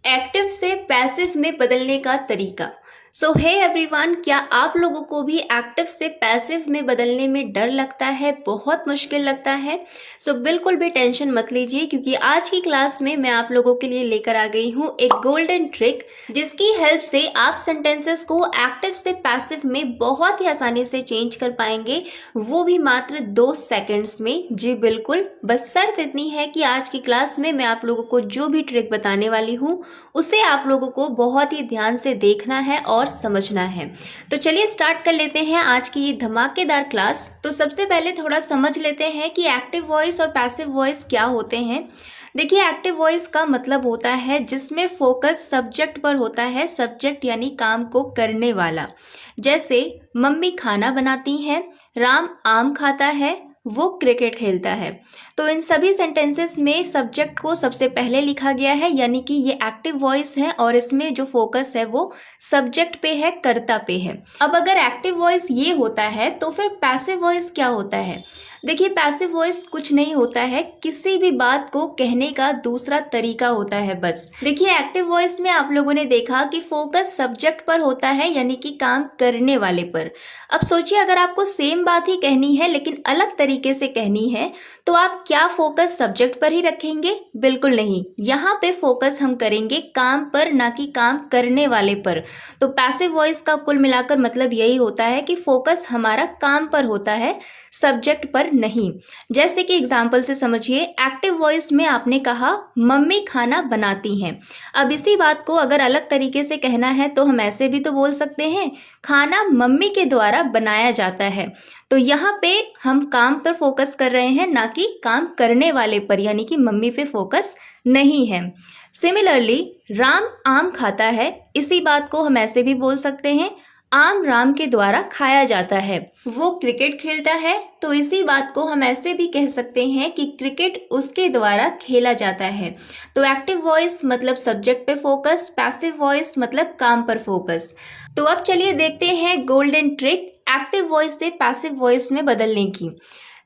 Active से passive में बदलने का तरीका। सो हे एवरीवन, क्या आप लोगों को भी एक्टिव से पैसिव में बदलने में डर लगता है, बहुत मुश्किल लगता है? सो बिल्कुल भी टेंशन मत लीजिए, क्योंकि आज की क्लास में मैं आप लोगों के लिए लेकर आ गई हूँ एक गोल्डन ट्रिक, जिसकी हेल्प से आप सेंटेंसेस को एक्टिव से पैसिव में बहुत ही आसानी से चेंज कर पाएंगे, वो भी मात्र 2 सेकेंड्स में। जी बिल्कुल, बस शर्त इतनी है कि आज की क्लास में मैं आप लोगों को जो भी ट्रिक बताने वाली हूँ उसे आप लोगों को बहुत ही ध्यान से देखना है और समझना है। तो चलिए स्टार्ट कर लेते हैं आज की ये धमाकेदार क्लास। तो सबसे पहले थोड़ा समझ लेते हैं कि एक्टिव वॉइस और पैसिव वॉइस क्या होते हैं। देखिए, एक्टिव वॉइस का मतलब होता है जिसमें फोकस सब्जेक्ट पर होता है, सब्जेक्ट यानी काम को करने वाला। जैसे मम्मी खाना बनाती हैं, राम आम खाता है, वो क्रिकेट खेलता है। तो इन सभी सेंटेंसेस में सब्जेक्ट को सबसे पहले लिखा गया है, यानी कि ये एक्टिव वॉइस है और इसमें जो फोकस है वो सब्जेक्ट पे है, कर्ता पे है। अब अगर एक्टिव वॉइस ये होता है तो फिर पैसिव वॉइस क्या होता है? देखिए, पैसिव वॉइस कुछ नहीं होता है, किसी भी बात को कहने का दूसरा तरीका होता है बस। देखिए, एक्टिव वॉइस में आप लोगों ने देखा कि फोकस सब्जेक्ट पर होता है, यानी कि काम करने वाले पर। अब सोचिए, अगर आपको सेम बात ही कहनी है लेकिन अलग तरीके से कहनी है, तो आप क्या फोकस सब्जेक्ट पर ही रखेंगे? बिल्कुल नहीं, यहाँ पे फोकस हम करेंगे काम पर, ना कि काम करने वाले पर। तो पैसिव वॉइस का कुल मिलाकर मतलब यही होता है कि फोकस हमारा काम पर होता है, सब्जेक्ट पर नहीं। जैसे कि एग्जाम्पल से समझिए, एक्टिव वॉइस में आपने कहा मम्मी खाना बनाती हैं। अब इसी बात को अगर अलग तरीके से कहना है तो हम ऐसे भी तो बोल सकते हैं, खाना मम्मी के द्वारा बनाया जाता है। तो यहाँ पे हम काम पर फोकस कर रहे हैं, ना कि काम करने वाले पर, यानी कि मम्मी पे फोकस नहीं है। सिमिलरली, राम आम खाता है, इसी बात को हम ऐसे भी बोल सकते हैं, आम राम के द्वारा खाया जाता है। वो क्रिकेट खेलता है, तो इसी बात को हम ऐसे भी कह सकते हैं कि क्रिकेट उसके द्वारा खेला जाता है। तो एक्टिव वॉइस मतलब सब्जेक्ट पे फोकस, पैसिव वॉइस मतलब काम पर फोकस। तो अब चलिए देखते हैं गोल्डन ट्रिक एक्टिव वॉइस से पैसिव वॉइस में बदलने की।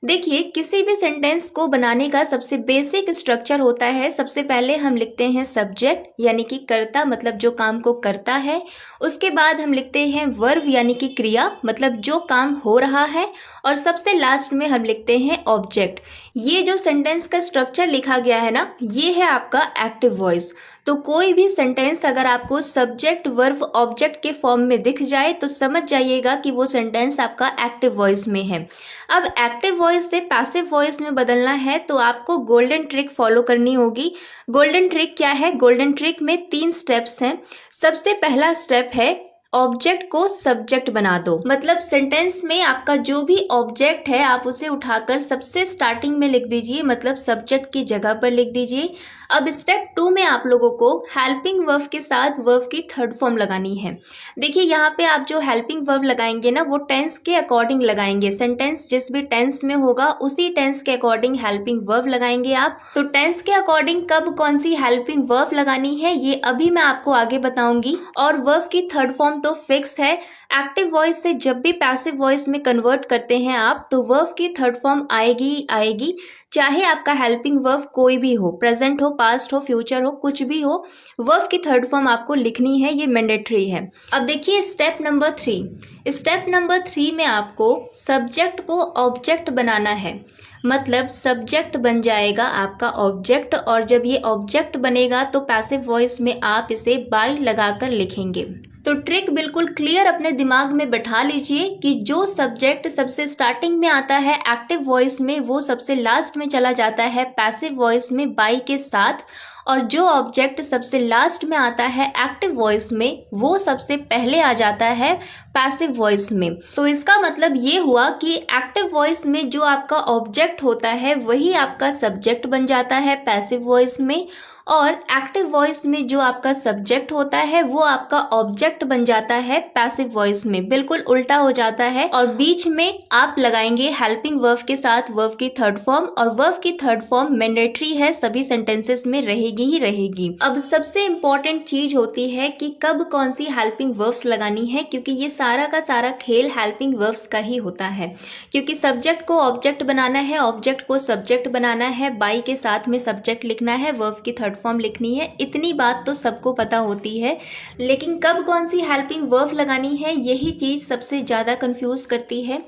देखिए, किसी भी सेंटेंस को बनाने का सबसे बेसिक स्ट्रक्चर होता है, सबसे पहले हम लिखते हैं सब्जेक्ट यानी कि कर्ता, मतलब जो काम को करता है। उसके बाद हम लिखते हैं वर्ब यानी कि क्रिया, मतलब जो काम हो रहा है। और सबसे लास्ट में हम लिखते हैं ऑब्जेक्ट। ये जो सेंटेंस का स्ट्रक्चर लिखा गया है ना, ये है आपका एक्टिव वॉइस। तो कोई भी सेंटेंस अगर आपको सब्जेक्ट वर्ब ऑब्जेक्ट के फॉर्म में दिख जाए तो समझ जाइएगा कि वो सेंटेंस आपका एक्टिव वॉइस में है। अब एक्टिव वॉइस से पैसिव वॉइस में बदलना है तो आपको गोल्डन ट्रिक फॉलो करनी होगी। गोल्डन ट्रिक क्या है? गोल्डन ट्रिक में 3 स्टेप्स हैं। सबसे पहला स्टेप है ऑब्जेक्ट को सब्जेक्ट बना दो। मतलब सेंटेंस में आपका जो भी ऑब्जेक्ट है आप उसे उठाकर सबसे स्टार्टिंग में लिख दीजिए, मतलब सब्जेक्ट की जगह पर लिख दीजिए। अब स्टेप 2 में आप लोगों को हेल्पिंग वर्ब के साथ वर्ब की थर्ड फॉर्म लगानी है। देखिए, यहाँ पे आप जो हेल्पिंग वर्ब लगाएंगे ना, वो टेंस के अकॉर्डिंग लगाएंगे। सेंटेंस जिस भी टेंस में होगा उसी टेंस के अकॉर्डिंग हेल्पिंग वर्ब लगाएंगे आप। तो टेंस के अकॉर्डिंग कब कौन सी हेल्पिंग वर्ब लगानी है ये अभी मैं आपको आगे बताऊंगी। और वर्ब की थर्ड फॉर्म तो फिक्स है। एक्टिव वॉइस से जब भी पैसिव वॉइस में कन्वर्ट करते हैं आप, तो वर्ब की थर्ड फॉर्म आएगी ही आएगी, चाहे आपका हेल्पिंग वर्ब कोई भी हो, प्रेजेंट हो, पास्ट हो, फ्यूचर हो, कुछ भी हो, वर्ब की थर्ड फॉर्म आपको लिखनी है, ये मैंडेटरी है। अब देखिए स्टेप नंबर 3। स्टेप नंबर 3 में आपको सब्जेक्ट को ऑब्जेक्ट बनाना है। मतलब सब्जेक्ट बन जाएगा आपका ऑब्जेक्ट, और जब ये ऑब्जेक्ट बनेगा तो पैसिव वॉइस में आप इसे बाय लगाकर लिखेंगे। तो ट्रिक बिल्कुल क्लियर अपने दिमाग में बैठा लीजिए कि जो सब्जेक्ट सबसे स्टार्टिंग में आता है एक्टिव वॉइस में, वो सबसे लास्ट में चला जाता है पैसिव वॉइस में बाय के साथ, और जो ऑब्जेक्ट सबसे लास्ट में आता है एक्टिव वॉइस में, वो सबसे पहले आ जाता है पैसिव वॉइस में। तो इसका मतलब ये हुआ कि एक्टिव वॉइस में जो आपका ऑब्जेक्ट होता है वही आपका सब्जेक्ट बन जाता है पैसिव वॉइस में, और एक्टिव वॉइस में जो आपका सब्जेक्ट होता है वो आपका ऑब्जेक्ट बन जाता है पैसिव वॉइस में। बिल्कुल उल्टा हो जाता है। और बीच में आप लगाएंगे हेल्पिंग वर्ब के साथ वर्ब की थर्ड फॉर्म, और वर्ब की थर्ड फॉर्म मैंडेटरी है, सभी सेंटेंसेस में रहेगी रहेगी ही रहेगी। अब सबसे इम्पोर्टेंट चीज होती है कि कब कौन सी हेल्पिंग वर्ब्स लगानी है, क्योंकि ये सारा का सारा खेल हेल्पिंग वर्ब्स का ही होता है। क्योंकि सब्जेक्ट को ऑब्जेक्ट बनाना है, ऑब्जेक्ट को सब्जेक्ट बनाना है, बाई के साथ में सब्जेक्ट लिखना है, वर्ब की थर्ड फॉर्म लिखनी है। इतनी बात तो सबको पता होती है, लेकिन कब कौन सी हेल्पिंग वर्ब लगानी है यही चीज़ सबसे ज़्यादा कंफ्यूज करती है।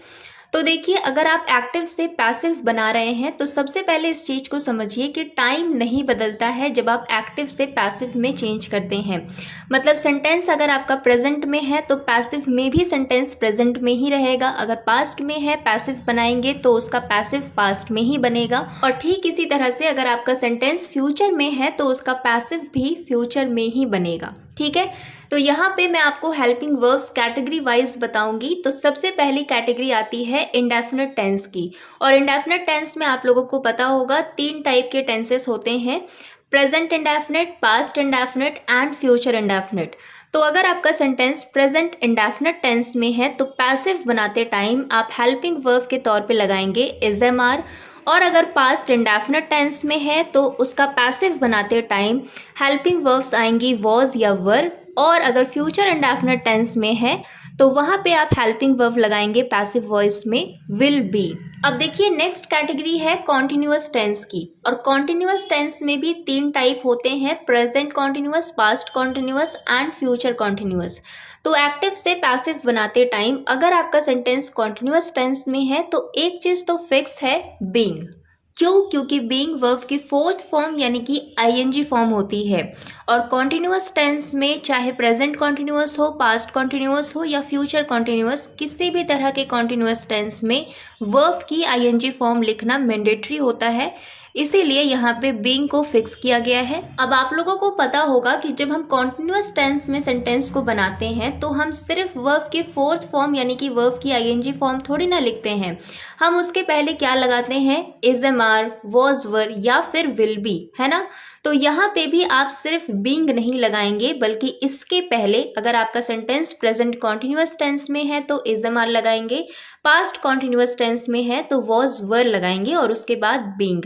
तो देखिए, अगर आप एक्टिव से पैसिव बना रहे हैं तो सबसे पहले इस चीज़ को समझिए कि टाइम नहीं बदलता है जब आप एक्टिव से पैसिव में चेंज करते हैं। मतलब सेंटेंस अगर आपका प्रेजेंट में है तो पैसिव में भी सेंटेंस प्रेजेंट में ही रहेगा। अगर पास्ट में है, पैसिव बनाएंगे तो उसका पैसिव पास्ट में ही बनेगा। और ठीक इसी तरह से अगर आपका सेंटेंस फ्यूचर में है तो उसका पैसिव भी फ्यूचर में ही बनेगा। ठीक है, तो यहाँ पे मैं आपको हेल्पिंग वर्ब्स कैटेगरी वाइज बताऊंगी। तो सबसे पहली कैटेगरी आती है इंडेफिनिट टेंस की। और इंडेफिनिट टेंस में आप लोगों को पता होगा 3 टाइप के टेंसेस होते हैं, present indefinite, past indefinite and future indefinite. तो अगर आपका सेंटेंस प्रेजेंट इंडेफिनिट टेंस में है तो पैसिव बनाते टाइम आप हेल्पिंग वर्ब के तौर पे लगाएंगे इज एम आर। और अगर पास्ट इंडेफिनिट टेंस में है तो उसका पैसिव बनाते टाइम हेल्पिंग वर्ब्स आएंगी वॉज या वर। और अगर फ्यूचर इंडेफिनिट टेंस में है तो वहाँ पे आप हेल्पिंग वर्ब लगाएंगे पैसिव वॉइस में विल बी। अब देखिए, नेक्स्ट कैटेगरी है कॉन्टिन्यूअस टेंस की। और कॉन्टिन्यूअस टेंस में भी 3 टाइप होते हैं, present continuous, past continuous and future continuous. तो एक्टिव से पैसिव बनाते टाइम अगर आपका सेंटेंस कॉन्टिन्यूअस टेंस में है तो एक चीज तो फिक्स है, बीइंग। क्यों? क्योंकि बीइंग वर्ब की 4th फॉर्म यानी कि आईएनजी फॉर्म होती है। और कॉन्टिन्यूअस टेंस में चाहे प्रेजेंट कॉन्टिन्यूअस हो, पास्ट कॉन्टिन्यूअस हो या फ्यूचर कॉन्टिन्यूअस, किसी भी तरह के कॉन्टिन्यूअस टेंस में वर्ब की आईएनजी फॉर्म लिखना मैंडेटरी होता है। इसीलिए यहाँ पे बीइंग को फिक्स किया गया है। अब आप लोगों को पता होगा कि जब हम कॉन्टिन्यूअस टेंस में सेंटेंस को बनाते हैं तो हम सिर्फ वर्ब के 4th फॉर्म यानी कि वर्ब की आईएनजी फॉर्म थोड़ी ना लिखते हैं। हम उसके पहले क्या लगाते हैं, is am are, was were या फिर विल बी, है ना। तो यहाँ पे भी आप सिर्फ बीइंग नहीं लगाएंगे, बल्कि इसके पहले अगर आपका सेंटेंस प्रेजेंट कॉन्टिन्यूअस टेंस में है तो इज एम आर लगाएंगे, पास्ट कॉन्टिन्यूअस टेंस में है तो वॉज वर लगाएंगे और उसके बाद बीइंग।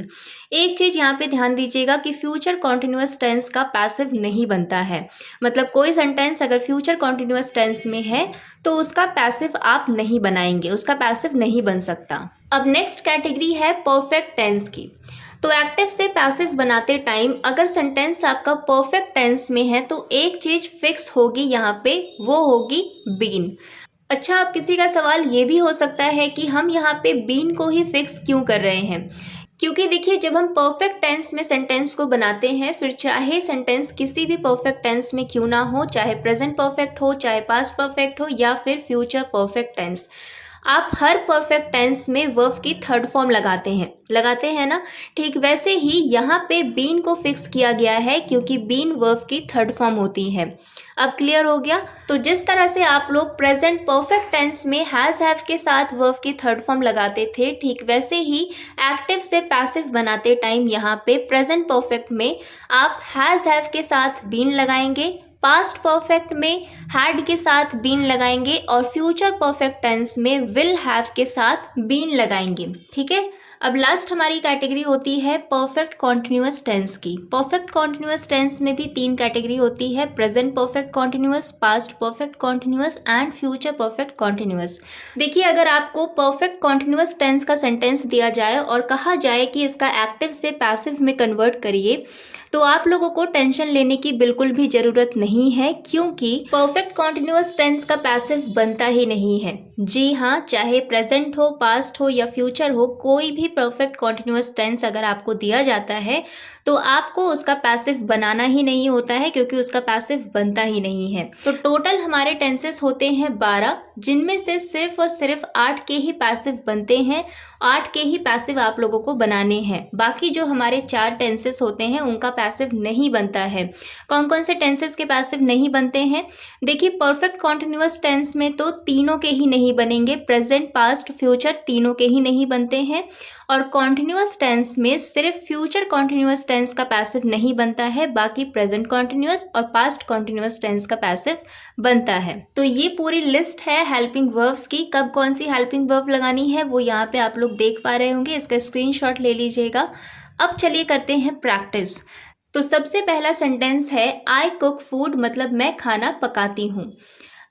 एक चीज यहाँ पे ध्यान दीजिएगा कि फ्यूचर कॉन्टिन्यूअस टेंस का पैसिव नहीं बनता है। मतलब कोई सेंटेंस अगर फ्यूचर कॉन्टिन्यूअस टेंस में है तो उसका पैसिव आप नहीं बनाएंगे, उसका पैसिव नहीं बन सकता। अब नेक्स्ट कैटेगरी है परफेक्ट टेंस की। तो एक्टिव से पैसिव बनाते टाइम अगर सेंटेंस आपका परफेक्ट टेंस में है तो एक चीज फिक्स होगी यहाँ पे, वो होगी बीन। अच्छा, अब किसी का सवाल ये भी हो सकता है कि हम यहाँ पे बीन को ही फिक्स क्यों कर रहे हैं। क्योंकि देखिए, जब हम परफेक्ट टेंस में सेंटेंस को बनाते हैं, फिर चाहे सेंटेंस किसी भी परफेक्ट टेंस में क्यों ना हो, चाहे प्रेजेंट परफेक्ट हो, चाहे पास्ट परफेक्ट हो या फिर फ्यूचर परफेक्ट टेंस, आप हर परफेक्ट टेंस में वर्ब की 3rd फॉर्म लगाते हैं ना। ठीक वैसे ही यहाँ पे बीन को फिक्स किया गया है क्योंकि बीन वर्ब की 3rd फॉर्म होती है। अब क्लियर हो गया। तो जिस तरह से आप लोग प्रेजेंट परफेक्ट टेंस में हैज हैव के साथ वर्ब की 3rd फॉर्म लगाते थे, ठीक वैसे ही एक्टिव से पैसिव बनाते टाइम यहाँ पे प्रेजेंट परफेक्ट में आप हैज हैव के साथ बीन लगाएंगे, पास्ट परफेक्ट में हैड के साथ बीन लगाएंगे और फ्यूचर परफेक्ट टेंस में विल हैव के साथ बीन लगाएंगे। ठीक है, अब लास्ट हमारी कैटेगरी होती है परफेक्ट कॉन्टिन्यूअस टेंस की। परफेक्ट कॉन्टिन्यूअस टेंस में भी 3 कैटेगरी होती है, present perfect continuous, past perfect continuous and future perfect continuous. देखिए, अगर आपको परफेक्ट कॉन्टिन्यूअस टेंस का सेंटेंस दिया जाए और कहा जाए कि इसका एक्टिव से पैसिव में कन्वर्ट करिए, तो आप लोगों को टेंशन लेने की बिल्कुल भी जरूरत नहीं है, क्योंकि परफेक्ट कॉन्टिन्यूअस टेंस का पैसिव बनता ही नहीं है। जी हाँ, चाहे प्रेजेंट हो, पास्ट हो या फ्यूचर हो, कोई भी परफेक्ट कॉन्टिन्यूअस टेंस अगर आपको दिया जाता है तो आपको उसका पैसिव बनाना ही नहीं होता है, क्योंकि उसका पैसिव बनता ही नहीं है। तो टोटल हमारे टेंसेस होते हैं 12, जिनमें से सिर्फ और सिर्फ 8 के ही पैसिव बनते हैं, 8 के ही पैसिव आप लोगों को बनाने हैं। बाकी जो हमारे 4 टेंसेस होते हैं उनका पैसिव नहीं बनता है। कौन कौन से टेंसेस के पैसिव नहीं बनते हैं? देखिए, परफेक्ट कॉन्टिन्यूअस टेंस में तो तीनों के ही नहीं बनेंगे, प्रेजेंट, पास्ट, फ्यूचर तीनों के ही नहीं बनते हैं। और कॉन्टिन्यूअस टेंस में सिर्फ फ्यूचर कॉन्टिन्यूअस टेंस का पैसिव नहीं बनता है, बाकी प्रेजेंट कॉन्टिन्यूअस और पास्ट कॉन्टिन्यूअस टेंस का पैसिव बनता है। तो ये पूरी लिस्ट है हेल्पिंग वर्ब्स की। कब कौन सी हेल्पिंग वर्ब लगानी है वो यहाँ पे आप लोग देख पा रहे होंगे, इसका स्क्रीनशॉट ले लीजिएगा। अब चलिए करते हैं प्रैक्टिस। तो सबसे पहला सेंटेंस है आई कुक फूड, मतलब मैं खाना पकाती हूँ।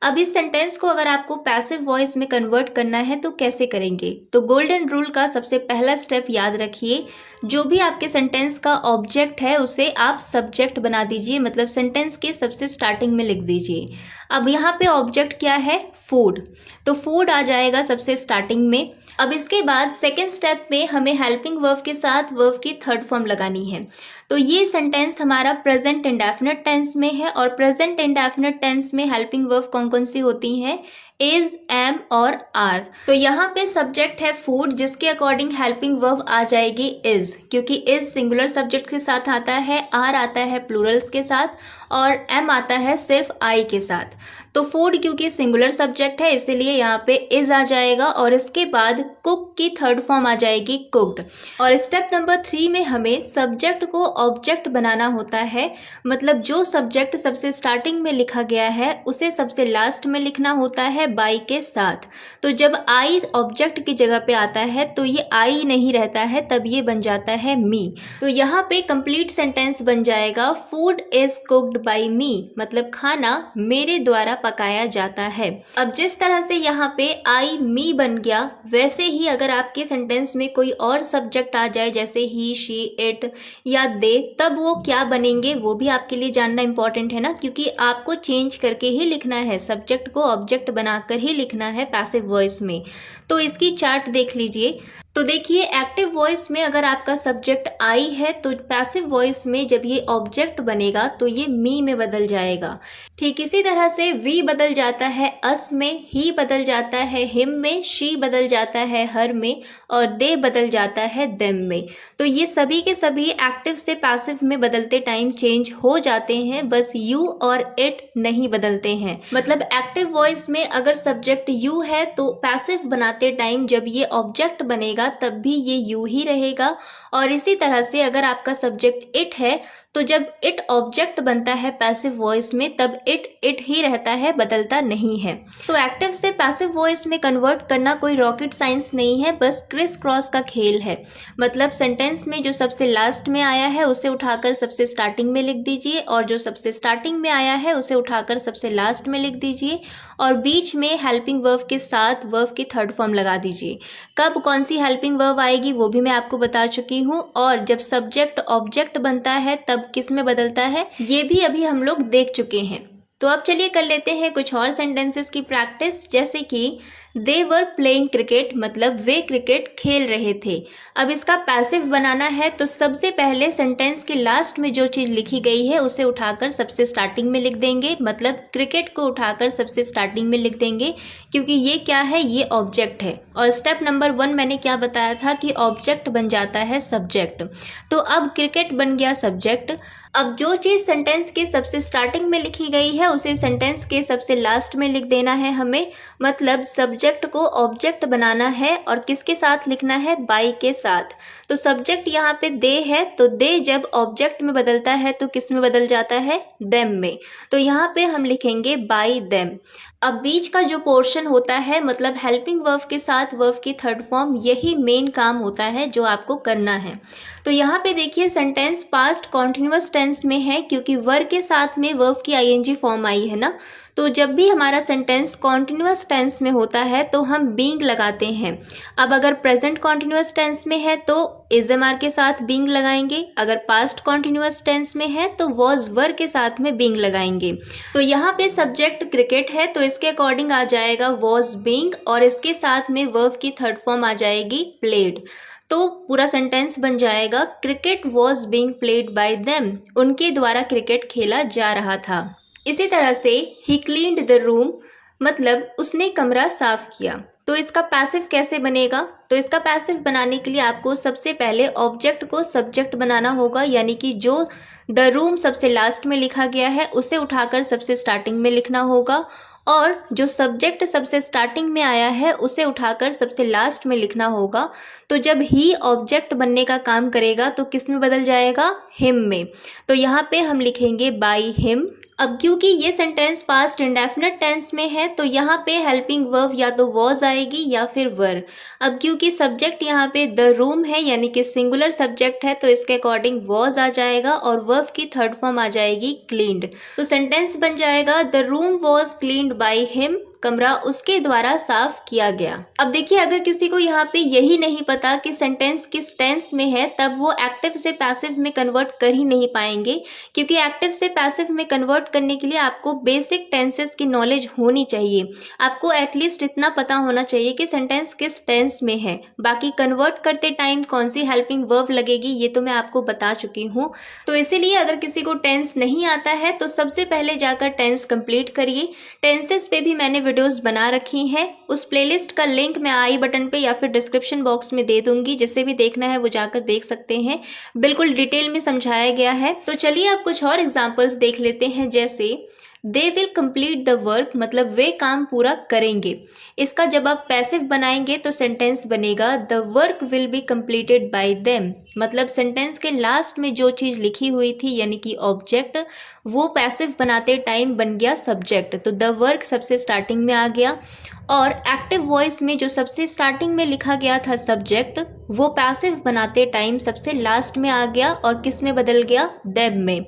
अब इस सेंटेंस को अगर आपको पैसिव वॉइस में कन्वर्ट करना है तो कैसे करेंगे? तो गोल्डन रूल का सबसे पहला स्टेप याद रखिए, जो भी आपके सेंटेंस का ऑब्जेक्ट है उसे आप सब्जेक्ट बना दीजिए, मतलब सेंटेंस के सबसे स्टार्टिंग में लिख दीजिए। अब यहाँ पे ऑब्जेक्ट क्या है? फूड, तो फूड आ जाएगा सबसे स्टार्टिंग में। अब इसके बाद सेकेंड स्टेप में हमें हेल्पिंग वर्ब के साथ वर्ब की थर्ड फॉर्म लगानी है। तो ये सेंटेंस हमारा प्रेजेंट इंडेफिनिट टेंस में है, और प्रेजेंट इंडेफिनिट टेंस में हेल्पिंग वर्ब कौन कौन सी होती हैं? इज, एम और आर। तो यहाँ पे सब्जेक्ट है फूड, जिसके अकॉर्डिंग हेल्पिंग वर्ब आ जाएगी इज, क्योंकि इज सिंगुलर सब्जेक्ट के साथ आता है, आर आता है प्लूरल्स के साथ, और एम आता है सिर्फ आई के साथ। तो फूड क्योंकि सिंगुलर सब्जेक्ट है इसीलिए यहाँ पे इज आ जाएगा, और इसके बाद कुक की थर्ड फॉर्म आ जाएगी कुक्ड। और स्टेप नंबर 3 में हमें सब्जेक्ट को ऑब्जेक्ट बनाना होता है, मतलब जो सब्जेक्ट सबसे स्टार्टिंग में लिखा गया है उसे सबसे लास्ट में लिखना होता है बाई के साथ। तो जब आई ऑब्जेक्ट की जगह पे आता है तो ये आई नहीं रहता है, तब ये बन जाता है मी। तो यहाँ पे कंप्लीट सेंटेंस बन जाएगा फूड इज कुक्ड बाई मी, मतलब खाना मेरे द्वारा पकाया जाता है। अब जिस तरह से यहाँ पे आई मी बन गया, वैसे ही अगर आपके सेंटेंस में कोई और सब्जेक्ट आ जाए जैसे ही, शी, इट या दे, तब वो क्या बनेंगे वो भी आपके लिए जानना इंपॉर्टेंट है ना, क्योंकि आपको चेंज करके ही लिखना है, सब्जेक्ट को ऑब्जेक्ट बनाकर ही लिखना है पैसिव वॉइस में। तो इसकी चार्ट देख लीजिए। तो देखिए एक्टिव वॉइस में अगर आपका सब्जेक्ट आई है तो पैसिव वॉइस में जब ये ऑब्जेक्ट बनेगा तो ये मी में बदल जाएगा। ठीक इसी तरह से वी बदल जाता है अस में, ही बदल जाता है हिम में, शी बदल जाता है हर में, और दे बदल जाता है देम में। तो ये सभी के सभी एक्टिव से पैसिव में बदलते टाइम चेंज हो जाते हैं, बस यू और इट नहीं बदलते हैं। मतलब एक्टिव वॉइस में अगर सब्जेक्ट यू है तो पैसिव बनाते टाइम जब ये ऑब्जेक्ट बनेगा तब भी ये यू ही रहेगा, और इसी तरह से अगर आपका सब्जेक्ट इट है तो जब इट ऑब्जेक्ट बनता है पैसिव वॉइस में तब इट ही रहता है, बदलता नहीं है। तो एक्टिव से पैसिव वॉइस में कन्वर्ट करना कोई रॉकेट साइंस नहीं है, बस क्रिस क्रॉस का खेल है। मतलब सेंटेंस में जो सबसे लास्ट में आया है उसे उठाकर सबसे स्टार्टिंग में लिख दीजिए, और जो सबसे स्टार्टिंग में आया है उसे उठाकर सबसे लास्ट में लिख दीजिए, और बीच में हेल्पिंग वर्ब के साथ वर्ब की थर्ड फॉर्म लगा दीजिए। कब कौन सी हेल्पिंग वर्ब आएगी वो भी मैं आपको बता चुकी हूँ, और जब सब्जेक्ट ऑब्जेक्ट बनता है तब किस में बदलता है ये भी अभी हम लोग देख चुके हैं। तो अब चलिए कर लेते हैं कुछ और सेंटेंसेस की प्रैक्टिस, जैसे कि दे वर प्लेइंग क्रिकेट, मतलब वे क्रिकेट खेल रहे थे। अब इसका पैसिव बनाना है तो सबसे पहले सेंटेंस के लास्ट में जो चीज़ लिखी गई है उसे उठाकर सबसे स्टार्टिंग में लिख देंगे, मतलब क्रिकेट को उठाकर सबसे स्टार्टिंग में लिख देंगे, क्योंकि ये क्या है? ये ऑब्जेक्ट है। और स्टेप नंबर 1 मैंने क्या बताया था कि ऑब्जेक्ट बन जाता है सब्जेक्ट। तो अब क्रिकेट बन गया सब्जेक्ट। अब जो चीज़ सेंटेंस के सबसे स्टार्टिंग में लिखी गई है उसे सेंटेंस के सबसे लास्ट में लिख देना है हमें, मतलब सब्जेक्ट को ऑब्जेक्ट बनाना है, और किसके साथ लिखना है? बाई के साथ। तो सब्जेक्ट यहाँ पे दे है, तो दे जब ऑब्जेक्ट में बदलता है तो किस में बदल जाता है? देम में। तो यहाँ पे हम लिखेंगे बाई देम। अब बीच का जो पोर्शन होता है, मतलब हेल्पिंग वर्ब के साथ वर्ब की थर्ड फॉर्म, यही मेन काम होता है जो आपको करना है। तो यहाँ पे देखिए सेंटेंस पास्ट कॉन्टिन्यूअस टेंस में है, क्योंकि वर के साथ में वर्ब की आईएनजी फॉर्म आई है ना। तो जब भी हमारा सेंटेंस कॉन्टिन्यूअस टेंस में होता है तो हम बीइंग लगाते हैं। अब अगर प्रेजेंट कॉन्टिन्यूअस टेंस में है तो इज एम आर के साथ बीइंग लगाएंगे, अगर पास्ट कॉन्टिन्यूअस टेंस में है तो वॉज वर के साथ में बीइंग लगाएंगे। तो यहाँ पे सब्जेक्ट क्रिकेट है तो इसके अकॉर्डिंग आ जाएगा वॉज बीइंग, और इसके साथ में वर्ब की थर्ड फॉर्म आ जाएगी प्लेड। तो पूरा सेंटेंस बन जाएगा cricket was being played by them, उनके द्वारा क्रिकेट खेला जा रहा था। इसी तरह से ही क्लीन्ड द रूम, मतलब उसने कमरा साफ किया। तो इसका पैसिव कैसे बनेगा? तो इसका पैसिव बनाने के लिए आपको सबसे पहले ऑब्जेक्ट को सब्जेक्ट बनाना होगा, यानी कि जो द रूम सबसे लास्ट में लिखा गया है उसे उठाकर सबसे स्टार्टिंग में लिखना होगा, और जो सब्जेक्ट सबसे स्टार्टिंग में आया है उसे उठाकर सबसे लास्ट में लिखना होगा। तो जब ही ऑब्जेक्ट बनने का काम करेगा तो किस में बदल जाएगा? हिम में। तो यहाँ पे हम लिखेंगे बाय हिम, अब क्योंकि ये सेंटेंस पास्ट इंडेफिनिट टेंस में है तो यहाँ पे हेल्पिंग वर्ब या तो वॉज आएगी या फिर वर। अब क्योंकि सब्जेक्ट यहाँ पे द रूम है यानी कि सिंगुलर सब्जेक्ट है तो इसके अकॉर्डिंग वॉज आ जाएगा और वर्ब की थर्ड फॉर्म आ जाएगी क्लीन्ड। तो सेंटेंस बन जाएगा the room was cleaned by him, कमरा उसके द्वारा साफ किया गया। अब देखिए अगर किसी को यहाँ पे यही नहीं पता कि सेंटेंस किस टेंस में है तब वो एक्टिव से पैसिव में कन्वर्ट कर ही नहीं पाएंगे, क्योंकि एक्टिव से पैसिव में कन्वर्ट करने के लिए आपको बेसिक टेंसेस की नॉलेज होनी चाहिए। आपको एटलीस्ट इतना पता होना चाहिए कि सेंटेंस किस टेंस में है। बाकी कन्वर्ट करते टाइम कौन सी हेल्पिंग वर्ब लगेगी ये तो मैं आपको बता चुकी हूँ। तो इसीलिए अगर किसी को टेंस नहीं आता है तो सबसे पहले जाकर टेंस कंप्लीट करिए। टेंसेस पे भी मैंने वीडियोस बना रखी हैं, उस प्लेलिस्ट का लिंक मैं आई बटन पे या फिर डिस्क्रिप्शन बॉक्स में दे दूंगी, जिसे भी देखना है वो जाकर देख सकते हैं। बिल्कुल डिटेल में समझाया गया है। तो चलिए अब कुछ और एग्जांपल्स देख लेते हैं। जैसे they will complete the work, मतलब वे काम पूरा करेंगे। इसका जब आप पैसिव बनाएंगे तो सेंटेंस बनेगा the work will be completed by them, मतलब सेंटेंस के लास्ट में जो चीज़ लिखी हुई थी यानी कि ऑब्जेक्ट, वो पैसिव बनाते टाइम बन गया सब्जेक्ट। तो द वर्क सबसे स्टार्टिंग में आ गया और एक्टिव वॉइस में जो सबसे स्टार्टिंग में लिखा गया था सब्जेक्ट, वो पैसिव बनाते टाइम सबसे लास्ट में आ गया और किस में बदल गया, देम में।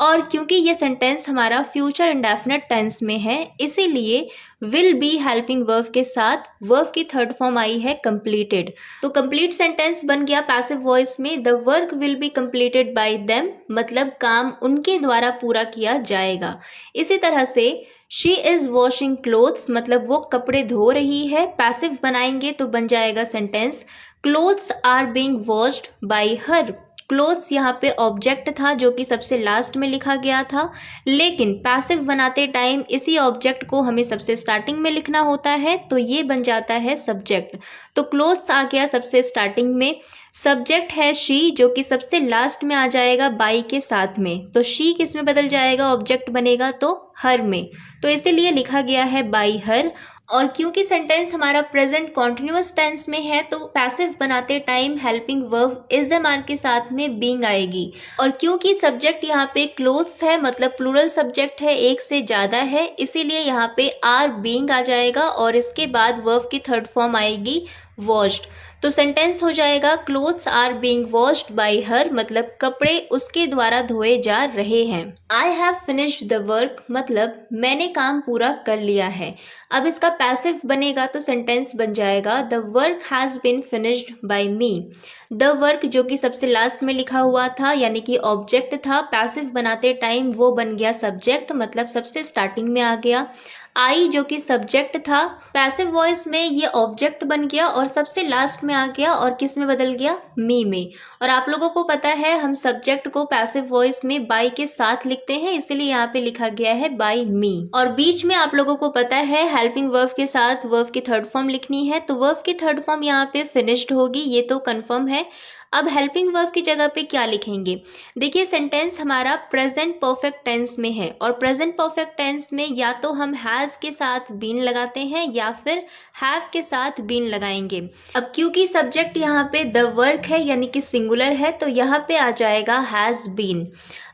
और क्योंकि ये सेंटेंस हमारा फ्यूचर इंडेफिनिट टेंस में है इसीलिए विल बी हेल्पिंग वर्ब के साथ वर्ब की थर्ड फॉर्म आई है कंप्लीटेड। तो कंप्लीट सेंटेंस बन गया पैसिव वॉइस में the work will be completed by them, मतलब काम उनके द्वारा पूरा किया जाएगा। इसी तरह से शी इज वॉशिंग क्लोथ्स, मतलब वो कपड़े धो रही है। पैसिव बनाएंगे तो बन जाएगा sentence clothes are being washed by her. Clothes यहाँ पे ऑब्जेक्ट था जो कि सबसे लास्ट में लिखा गया था, लेकिन पैसिव बनाते टाइम इसी ऑब्जेक्ट को हमें सबसे स्टार्टिंग में लिखना होता है तो ये बन जाता है सब्जेक्ट। तो क्लोथ्स आ गया सबसे स्टार्टिंग में, सब्जेक्ट है शी जो कि सबसे लास्ट में आ जाएगा बाई के साथ में। तो शी किस में बदल जाएगा, ऑब्जेक्ट बनेगा तो हर में, तो इसलिए लिखा गया है बाई हर। और क्योंकि सेंटेंस हमारा प्रेजेंट कॉन्टिन्यूअस टेंस में है तो पैसिव बनाते time helping verb is am are के साथ में बीइंग आएगी। और क्योंकि सब्जेक्ट यहाँ पे क्लोथ्स है, मतलब प्लूरल सब्जेक्ट है, एक से ज़्यादा है, इसीलिए यहाँ पे आर बीइंग आ जाएगा और इसके बाद वर्ब की थर्ड फॉर्म आएगी वॉश्ड। तो सेंटेंस हो जाएगा clothes are being washed by her, मतलब कपड़े उसके द्वारा धोए जा रहे हैं। I have finished the work, मतलब मैंने काम पूरा कर लिया है। अब इसका पैसिव बनेगा तो सेंटेंस बन जाएगा the work has been finished by me. The work जो कि सबसे लास्ट में लिखा हुआ था यानी कि ऑब्जेक्ट था, पैसिव बनाते टाइम वो बन गया सब्जेक्ट, मतलब सबसे स्टार्टिंग में आ गया। आई जो कि सब्जेक्ट था, पैसिव वॉइस में ये ऑब्जेक्ट बन गया और सबसे लास्ट में आ गया और किस में बदल गया, मी में। और आप लोगों को पता है हम सब्जेक्ट को पैसिव वॉइस में बाई के साथ लिखते हैं, इसलिए यहाँ पे लिखा गया है बाई मी। और बीच में आप लोगों को पता है हेल्पिंग वर्ब के साथ वर्ब की थर्ड फॉर्म लिखनी है, तो वर्ब की थर्ड फॉर्म यहाँ पे फिनिश्ड होगी, ये तो कंफर्म है। अब हेल्पिंग वर्ब की जगह पे क्या लिखेंगे, देखिए सेंटेंस हमारा प्रेजेंट परफेक्ट टेंस में है और प्रेजेंट परफेक्ट टेंस में या तो हम हैज़ के साथ बीन लगाते हैं या फिर हैव के साथ बीन लगाएंगे। अब क्योंकि सब्जेक्ट यहाँ पे द वर्क है यानी कि सिंगुलर है तो यहाँ पे आ जाएगा हैज़ बीन।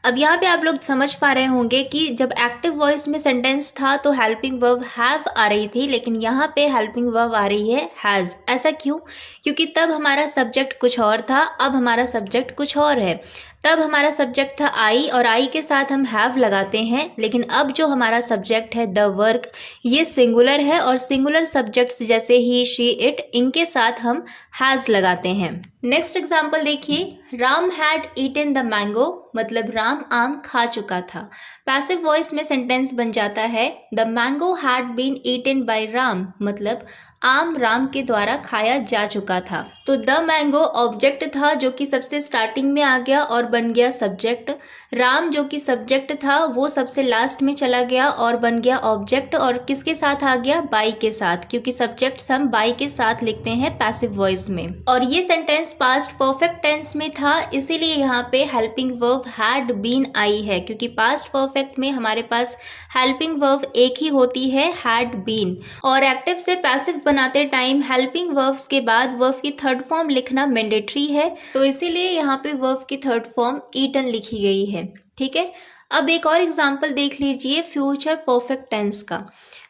अब यहाँ पे आप लोग समझ पा रहे होंगे कि जब एक्टिव वॉइस में सेंटेंस था तो हेल्पिंग वर्ब हैव आ रही थी, लेकिन यहाँ पे हेल्पिंग वर्ब आ रही है हैज़। ऐसा क्यों, क्योंकि तब हमारा सब्जेक्ट कुछ और था, अब हमारा सब्जेक्ट कुछ और है। तब हमारा सब्जेक्ट था आई और आई के साथ हम हैव लगाते हैं, लेकिन अब जो हमारा सब्जेक्ट है द वर्क ये सिंगुलर है और सिंगुलर सब्जेक्ट्स जैसे ही शी इट इनके साथ हम हैज़ लगाते हैं। नेक्स्ट एग्जाम्पल देखिए, Ram had eaten the mango, मतलब राम आम खा चुका था। पैसिव वॉइस में सेंटेंस बन जाता है the mango had been eaten by Ram, मतलब आम राम के द्वारा खाया जा चुका था। तो द मैंगो ऑब्जेक्ट था जो कि सबसे स्टार्टिंग में आ गया और बन गया सब्जेक्ट। राम जो कि सब्जेक्ट था वो सबसे लास्ट में चला गया और बन गया ऑब्जेक्ट और किसके साथ आ गया, बाई के साथ, क्योंकि सब्जेक्ट्स हम बाई के साथ लिखते हैं पैसिव वॉइस में। और ये सेंटेंस पास्ट परफेक्ट टेंस में था, इसीलिए यहाँ पे हेल्पिंग वर्ब हैड बीन आई है, क्योंकि पास्ट परफेक्ट में हमारे पास हेल्पिंग वर्ब एक ही होती है, हैड बीन। और एक्टिव से पैसिव बनाते टाइम हेल्पिंग वर्ब्स के बाद वर्ब की थर्ड फॉर्म लिखना मैंडेटरी है, तो इसीलिए यहाँ पे वर्ब की थर्ड फॉर्म ईटन लिखी गई है। ठीक है, अब एक और एग्जाम्पल देख लीजिए फ्यूचर परफेक्ट टेंस का।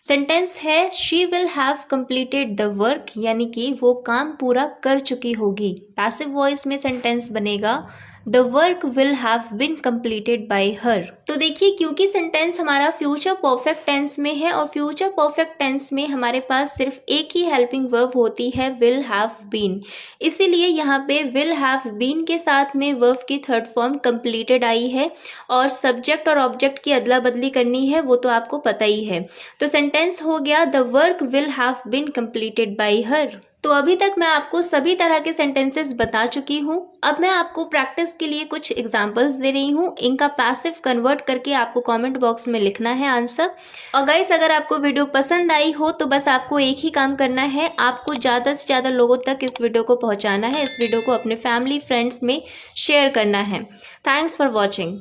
सेंटेंस है she will have completed the work, यानी कि वो काम पूरा कर चुकी होगी। पैसिव वॉइस में सेंटेंस बनेगा the work will have been completed by her. तो देखिए क्योंकि सेंटेंस हमारा फ्यूचर परफेक्ट टेंस में है और फ्यूचर परफेक्ट टेंस में हमारे पास सिर्फ एक ही हेल्पिंग वर्ब होती है विल हैव बीन, इसीलिए यहाँ पे विल हैव बीन के साथ में वर्ब की थर्ड फॉर्म कंप्लीटेड आई है और सब्जेक्ट और ऑब्जेक्ट की अदला बदली करनी है वो तो आपको पता ही है। तो सेंटेंस हो गया the work will have been completed by her. तो अभी तक मैं आपको सभी तरह के सेंटेंसेस बता चुकी हूँ। अब मैं आपको प्रैक्टिस के लिए कुछ एग्जांपल्स दे रही हूँ, इनका पैसिव कन्वर्ट करके आपको कमेंट बॉक्स में लिखना है आंसर। और गाइस अगर आपको वीडियो पसंद आई हो तो बस आपको एक ही काम करना है, आपको ज़्यादा से ज़्यादा लोगों तक इस वीडियो को पहुँचाना है, इस वीडियो को अपने फैमिली फ्रेंड्स में शेयर करना है। Thanks for watching.